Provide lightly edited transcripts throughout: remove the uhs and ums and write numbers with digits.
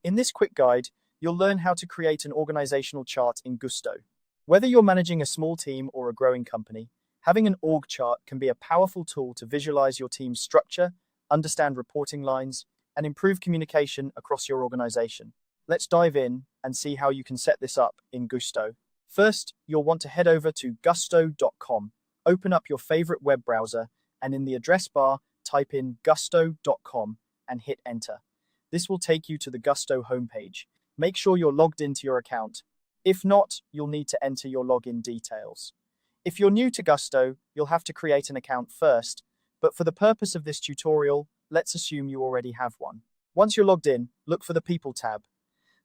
In this quick guide, you'll learn how to create an organizational chart in Gusto. Whether you're managing a small team or a growing company, having an org chart can be a powerful tool to visualize your team's structure, understand reporting lines, and improve communication across your organization. Let's dive in and see how you can set this up in Gusto. First, you'll want to head over to gusto.com, open up your favorite web browser, and in the address bar, type in gusto.com and hit enter. This will take you to the Gusto homepage. Make sure you're logged into your account. If not, you'll need to enter your login details. If you're new to Gusto, you'll have to create an account first, but for the purpose of this tutorial, let's assume you already have one. Once you're logged in, look for the People tab.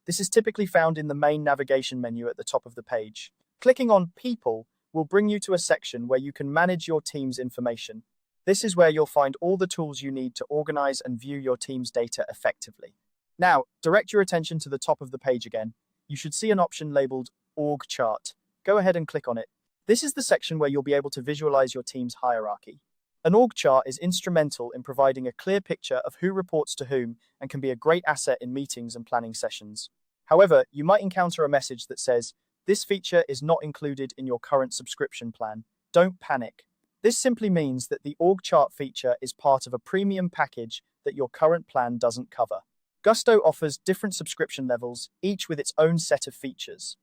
This is typically found in the main navigation menu at the top of the page. Clicking on People will bring you to a section where you can manage your team's information. This is where you'll find all the tools you need to organize and view your team's data effectively. Now, direct your attention to the top of the page again. You should see an option labeled Org Chart. Go ahead and click on it. This is the section where you'll be able to visualize your team's hierarchy. An org chart is instrumental in providing a clear picture of who reports to whom and can be a great asset in meetings and planning sessions. However, you might encounter a message that says, "This feature is not included in your current subscription plan." Don't panic. This simply means that the org chart feature is part of a premium package that your current plan doesn't cover. Gusto offers different subscription levels, each with its own set of features.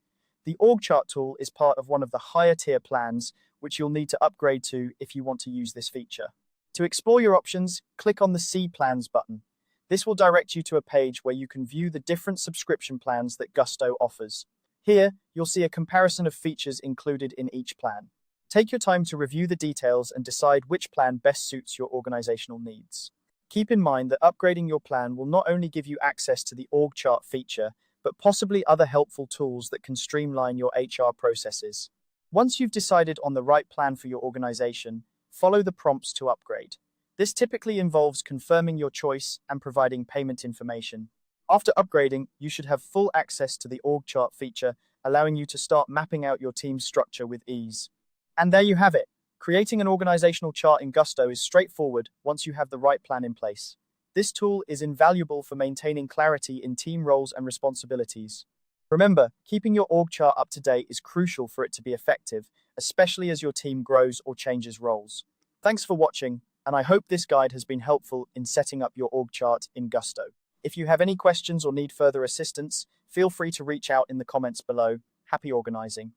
The org chart tool is part of one of the higher tier plans, which you'll need to upgrade to if you want to use this feature. To explore your options, click on the See Plans button. This will direct you to a page where you can view the different subscription plans that Gusto offers. Here, you'll see a comparison of features included in each plan. Take your time to review the details and decide which plan best suits your organizational needs. Keep in mind that upgrading your plan will not only give you access to the org chart feature, but possibly other helpful tools that can streamline your HR processes. Once you've decided on the right plan for your organization, follow the prompts to upgrade. This typically involves confirming your choice and providing payment information. After upgrading, you should have full access to the org chart feature, allowing you to start mapping out your team's structure with ease. And there you have it. Creating an organizational chart in Gusto is straightforward once you have the right plan in place. This tool is invaluable for maintaining clarity in team roles and responsibilities. Remember, keeping your org chart up to date is crucial for it to be effective, especially as your team grows or changes roles. Thanks for watching, and I hope this guide has been helpful in setting up your org chart in Gusto. If you have any questions or need further assistance, feel free to reach out in the comments below. Happy organizing!